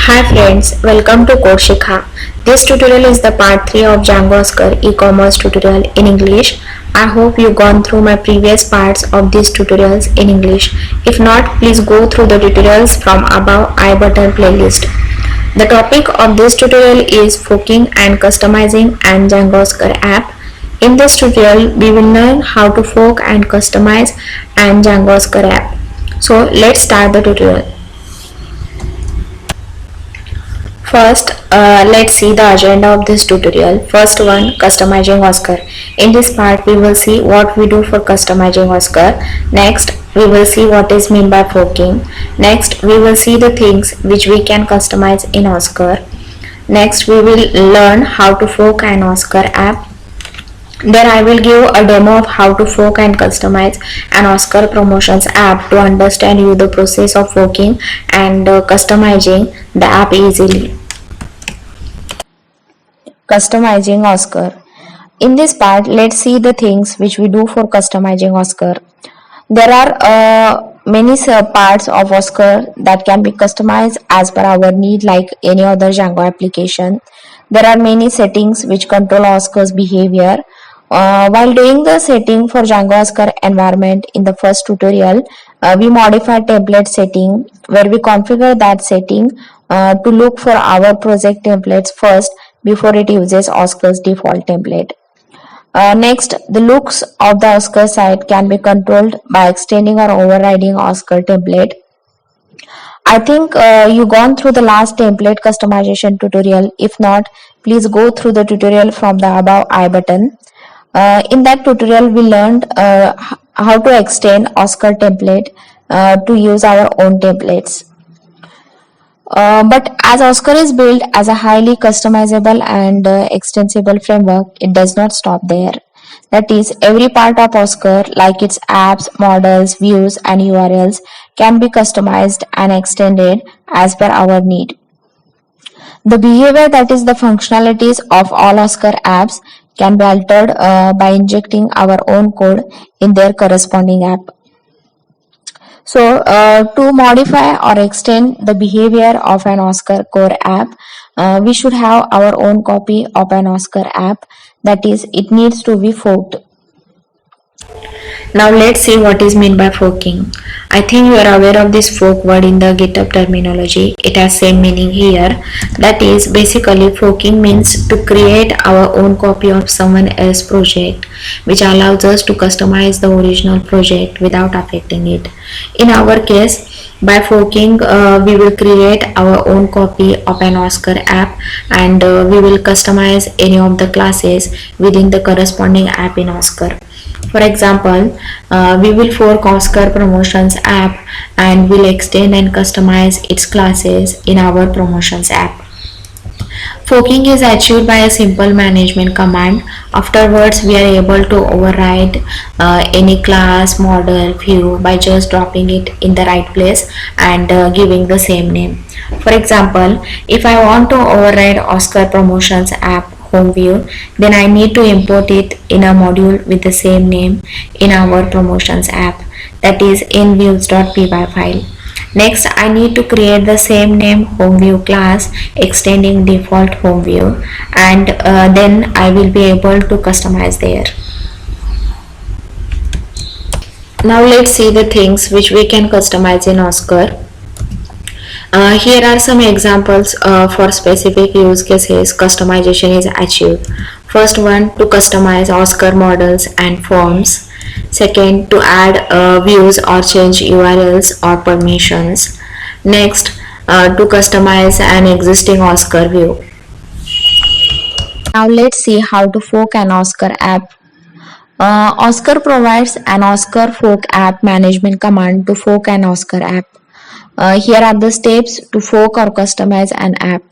Hi friends, welcome to Code Shikha. This tutorial is the part 3 of Django Oscar e-commerce tutorial in English. I hope you gone through my previous parts of these tutorials in English. If not, please go through the tutorials from above I button playlist. The topic of this tutorial is forking and customizing an Django Oscar app. In this tutorial, we will learn how to fork and customize an Django Oscar app. So let's start the tutorial. First, let's see the agenda of this tutorial. First one, customizing Oscar. In this part, we will see what we do for customizing Oscar. Next, we will see what is meant by forking. Next, we will see the things which we can customize in Oscar. Next, we will learn how to fork an Oscar app. Then I will give a demo of how to fork and customize an Oscar promotions app to understand you the process of forking and customizing the app easily. Customizing Oscar. In this part, let's see the things which we do for customizing Oscar. There are many parts of Oscar that can be customized as per our need, like any other Django application. There are many settings which control Oscar's behavior. While doing the setting for Django Oscar environment in the first tutorial, we modified template setting where we configure that setting to look for our project templates first before it uses Oscar's default template. Next, the looks of the Oscar site can be controlled by extending or overriding Oscar template. I think you gone through the last template customization tutorial. If not, please go through the tutorial from the above I button. In that tutorial, we learned how to extend Oscar template to use our own templates. But as Oscar is built as a highly customizable and extensible framework, it does not stop there. That is, every part of Oscar, like its apps, models, views, and URLs, can be customized and extended as per our need. The behavior, that is the functionalities of all Oscar apps, can be altered by injecting our own code in their corresponding app. So, to modify or extend the behavior of an Oscar core app, we should have our own copy of an Oscar app. That is, it needs to be forked. Now let's see what is meant by forking. I think you are aware of this fork word in the GitHub terminology. It has same meaning here. That is, basically forking means to create our own copy of someone else's project, which allows us to customize the original project without affecting it. In our case, by forking, we will create our own copy of an Oscar app, and we will customize any of the classes within the corresponding app in Oscar. For example, we will fork Oscar Promotions app and will extend and customize its classes in our Promotions app. Forking is achieved by a simple management command. Afterwards, we are able to override any class, model, view by just dropping it in the right place and giving the same name. For example, if I want to override Oscar Promotions app home view, then I need to import it in a module with the same name in our Promotions app, that is in views.py file. Next, I need to create the same name home view class extending default home view, and then I will be able to customize there. Now let's see the things which we can customize in Oscar. Here are some examples for specific use cases customization is achieved. First one, to customize Oscar models and forms. Second, to add views or change URLs or permissions. Next, to customize an existing Oscar view. Now let's see how to fork an Oscar app. Oscar provides an Oscar fork app management command to fork an Oscar app. Here are the steps to fork or customize an app.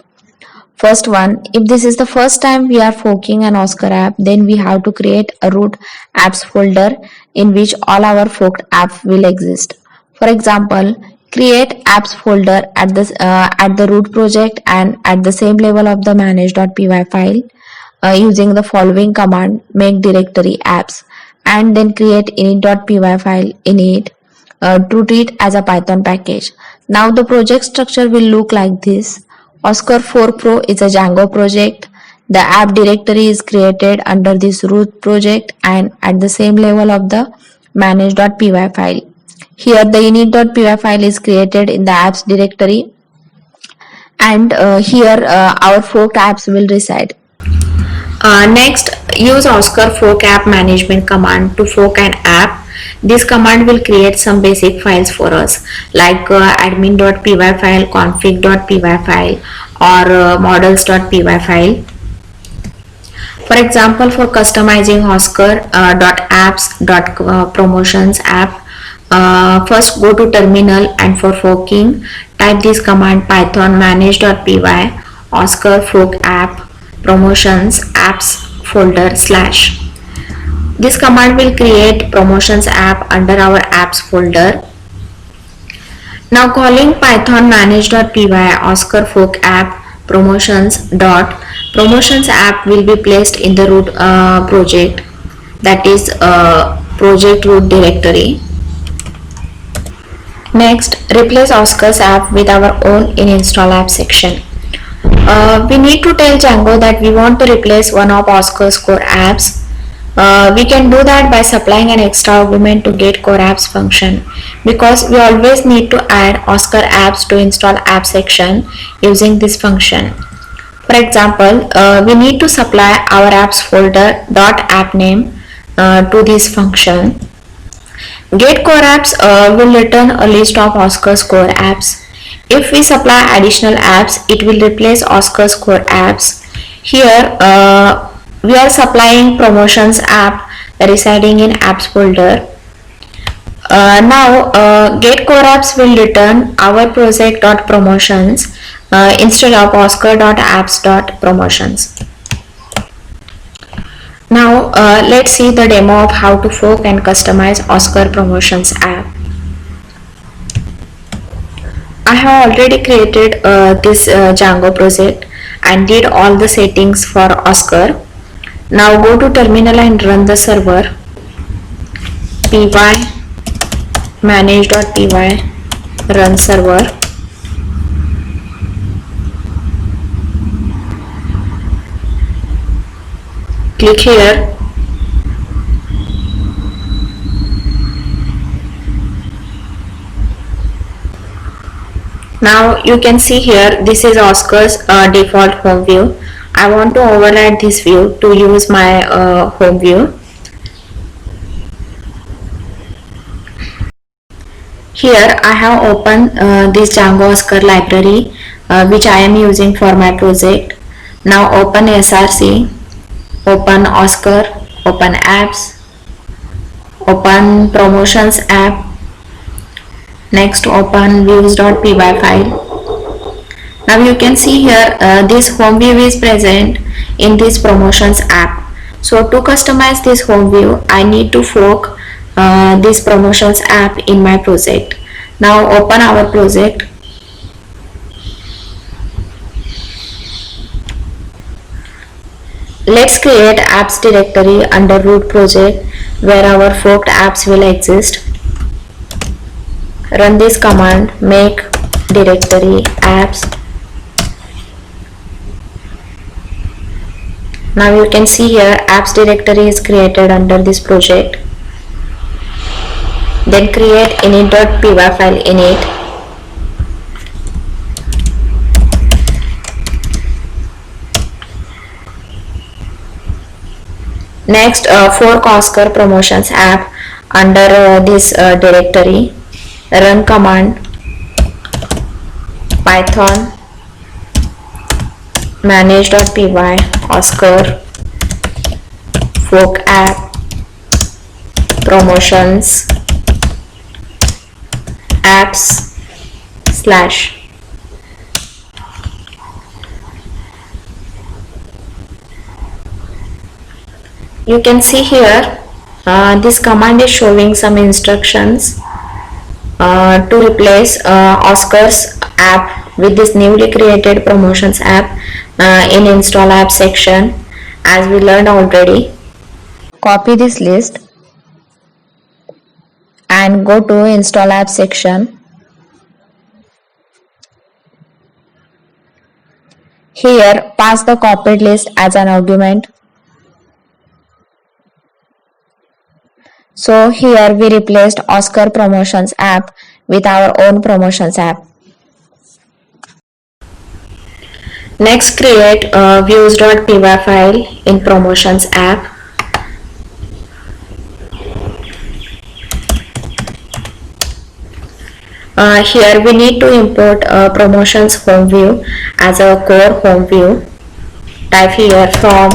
First one, if this is the first time we are forking an Oscar app, then we have to create a root apps folder in which all our forked apps will exist. For example, create apps folder at the root project and at the same level of the manage.py file using the following command: make directory apps, and then create init.py file init to treat as a Python package. Now the project structure will look like this. Oscar 4 Pro is a Django project. The app directory is created under this root project and at the same level of the manage.py file. Here the init.py file is created in the apps directory, and here our fork apps will reside. Next, use Oscar fork app management command to fork an app. This command will create some basic files for us like admin.py file, config.py file, or models.py file. For example, for customizing Oscar .apps.promotions app, first go to terminal, and for forking type this command python manage.py oscar fork app promotions apps folder / this command will create promotions app under our apps folder. Now calling python manage.py oscar fork app promotions app will be placed in the root project, that is project root directory. Next, replace Oscar's app with our own in install app section. We need to tell Django that we want to replace one of Oscar's core apps. We can do that by supplying an extra argument to get core apps function, because we always need to add Oscar apps to install app section using this function. For example, we need to supply our apps folder .app name to this function. Get core apps will return a list of Oscar's core apps. If we supply additional apps, it will replace Oscar's core apps. Here we are supplying promotions app residing in apps folder. Now get core apps will return our project.promotions instead of oscar.apps.promotions. Now let's see the demo of how to fork and customize Oscar promotions app. I have already created this Django project and did all the settings for Oscar. Now go to terminal and run the server py manage.py run server. Click here. Now you can see here, this is Oscar's default home view. I want to override this view to use my home view. Here I have opened this Django Oscar library which I am using for my project. Now open src, open Oscar, open apps, open promotions app. Next open views.py file. Now you can see here this home view is present in this promotions app. So to customize this home view, I need to fork this promotions app in my project. Now open our project. Let's create apps directory under root project where our forked apps will exist. Run this command make directory apps. Now you can see here apps directory is created under this project. Then create init.py file init. Next fork Oscar promotions app under this directory. Run command python manage.py oscar fork app promotions apps / you can see here this command is showing some instructions to replace Oscar's app with this newly created promotions app in install app section, as we learned already. Copy this list and go to install app section. Here, pass the copied list as an argument. So here we replaced Oscar Promotions app with our own promotions app. Next, create a views.py file in promotions app. Here we need to import promotions home view as a core home view. Type here from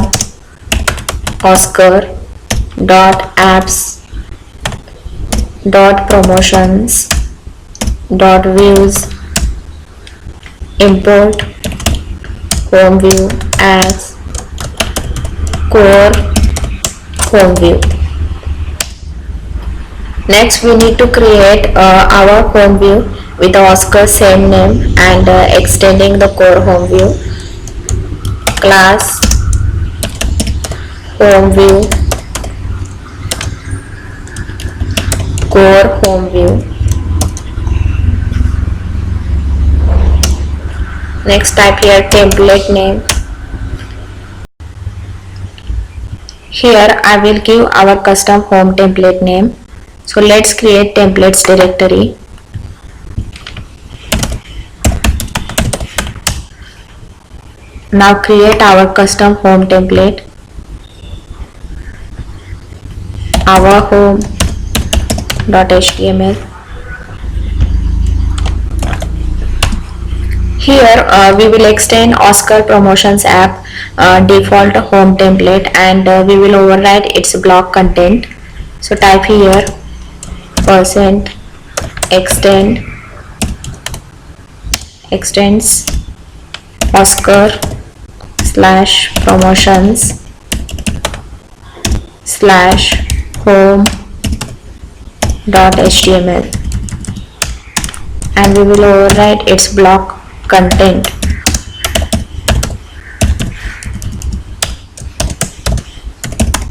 oscar.apps.promotions.views import home view as core home view. Next, we need to create our home view with the Oscar same name and extending the core home view. Class home view core home view. Next, type here template name. Here I will give our custom home template name. So let's create templates directory. Now create our custom home template. Our home.html. Here we will extend Oscar Promotions app default home template and we will override its block content. So type here %extends Oscar/promotions/home.html and we will override its block content.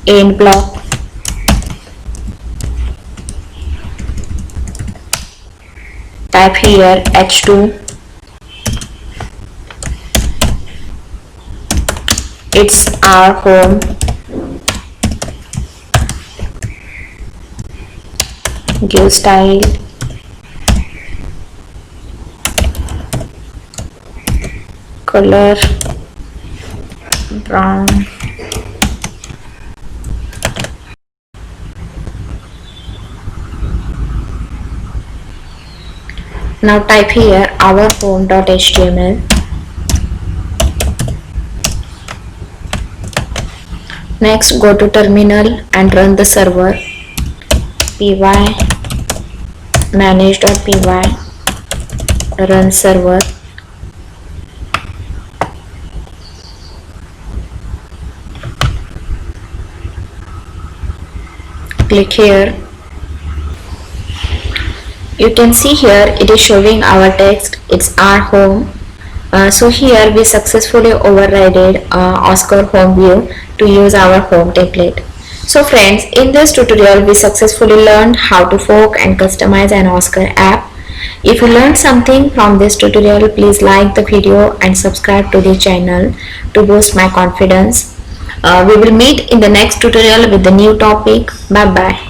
End block. Type here h2. It's our home. Give style. Color brown. Now type here our home.html. Next, go to terminal and run the server py manage.py run server. Click here. You can see here it is showing our text. It's our home. So here we successfully overridden Oscar home view to use our home template. So friends, in this tutorial we successfully learned how to fork and customize an Oscar app. If you learned something from this tutorial, please like the video and subscribe to the channel to boost my confidence. We will meet in the next tutorial with the new topic. Bye bye.